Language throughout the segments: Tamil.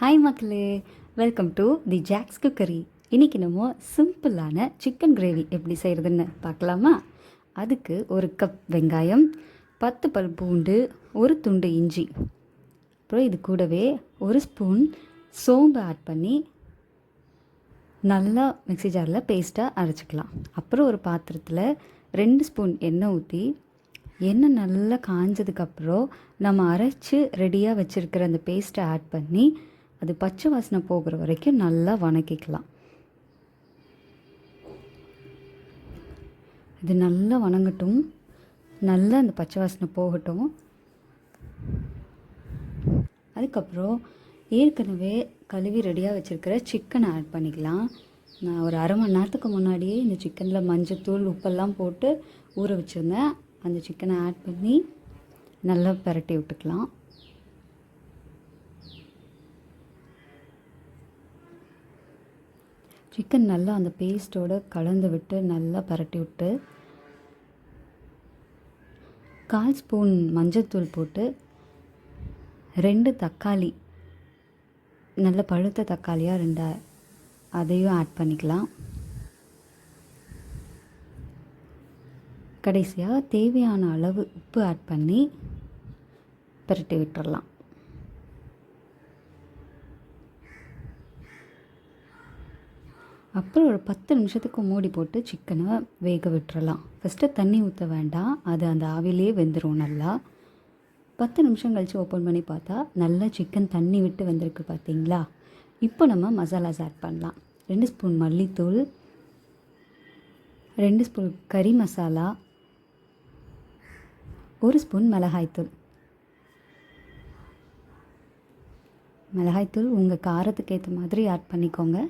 ஹாய் மக்களே, welcome to the Jacks cookery. இன்றைக்கி நம்ம சிம்பிளான சிக்கன் கிரேவி எப்படி செய்கிறதுன்னு பார்க்கலாமா? அதுக்கு ஒரு கப் வெங்காயம், 10 பல் பூண்டு, ஒரு துண்டு இஞ்சி, அப்புறம் இது கூடவே ஒரு ஸ்பூன் சோம்பு ஆட் பண்ணி நல்லா மிக்ஸி ஜாரில் பேஸ்ட்டாக அரைச்சிக்கலாம். அப்புறம் ஒரு பாத்திரத்தில் 2 ஸ்பூன் எண்ணெய் ஊற்றி எண்ணெய் நல்லா காஞ்சதுக்கப்புறம் நம்ம அரைச்சி ரெடியாக வச்சுருக்கிற அந்த பேஸ்ட்டை ஆட் பண்ணி அது பச்சை வாசனை போகிற வரைக்கும் நல்லா வணக்கிக்கலாம். இது நல்லா வணங்கட்டும், நல்லா அந்த பச்சை வாசனை போகட்டும். அதுக்கப்புறம் ஏற்கனவே கழுவி ரெடியாக வச்சுருக்கிற சிக்கனை ஆட் பண்ணிக்கலாம். நான் ஒரு அரை மணி நேரத்துக்கு முன்னாடியே இந்த சிக்கனில் மஞ்சத்தூள் உப்பெல்லாம் போட்டு ஊற வச்சுருந்தேன். அந்த சிக்கனை ஆட் பண்ணி நல்லா பிரட்டி விட்டுக்கலாம். சிக்கன் நல்லா அந்த பேஸ்ட்டோடு கலந்து விட்டு நல்லா பரட்டி விட்டு 1/4 ஸ்பூன் மஞ்சத்தூள் போட்டு 2 தக்காளி, நல்ல பழுத்த தக்காளியாக 2 அதையும் ஆட் பண்ணிக்கலாம். கடைசியாக தேவையான அளவு உப்பு ஆட் பண்ணி பரட்டி விட்டுடலாம். அப்புறம் ஒரு 10 நிமிஷத்துக்கு மூடி போட்டு சிக்கனை வேக விட்டுறலாம். ஃபஸ்ட்டு தண்ணி ஊற்ற வேண்டாம், அது அந்த ஆவிலே வெந்துடும் நல்லா. 10 நிமிஷம் கழித்து ஓப்பன் பண்ணி பார்த்தா நல்லா சிக்கன் தண்ணி விட்டு வந்திருக்கு பார்த்தீங்களா? இப்போ நம்ம மசாலாஸ் ஆட் பண்ணலாம். 2 ஸ்பூன் மல்லித்தூள், 2 ஸ்பூன் கறி மசாலா, 1 ஸ்பூன் மிளகாய்த்தூள். மிளகாய்த்தூள் உங்கள் காரத்துக்கு ஏற்ற மாதிரி ஆட் பண்ணிக்கோங்க.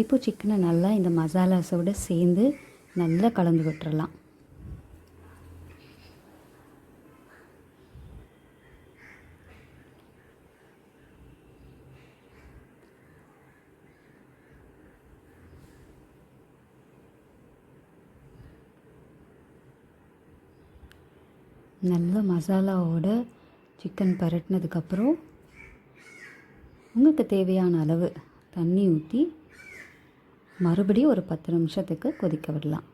இப்போ சிக்கனை நல்லா இந்த மசாலாஸோடு சேர்ந்து நல்லா கலந்து விட்டுறலாம். நல்ல மசாலாவோட சிக்கன் பரட்டினதுக்கப்புறம் உங்களுக்கு தேவையான அளவு தண்ணி ஊற்றி மறுபடியும் ஒரு 10 நிமிஷத்துக்கு கொதிக்க விடலாம்.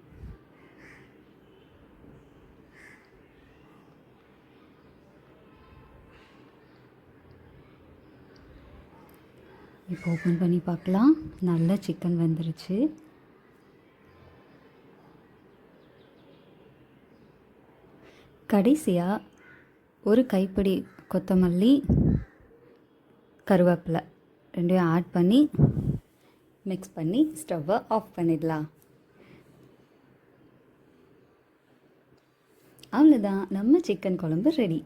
இப்போ ஓப்பன் பண்ணி பார்க்கலாம். நல்லா சிக்கன் வெந்துருச்சு. கடைசியாக ஒரு கைப்பிடி கொத்தமல்லி, கருவேப்பிலை 2 ஆட் பண்ணி மிக்ஸ் பண்ணி ஸ்டவ்வை ஆஃப் பண்ணிடலாம். அவ்வளோதான், நம்ம சிக்கன் குழம்பு ரெடி.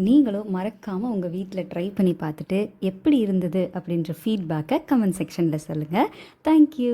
நீங்களும் மறக்காமல் உங்கள் வீட்டில் ட்ரை பண்ணி பார்த்துட்டு எப்படி இருந்தது அப்படின்ற ஃபீட்பேக்கை கமெண்ட் செக்ஷனில் சொல்லுங்கள். தேங்க்யூ.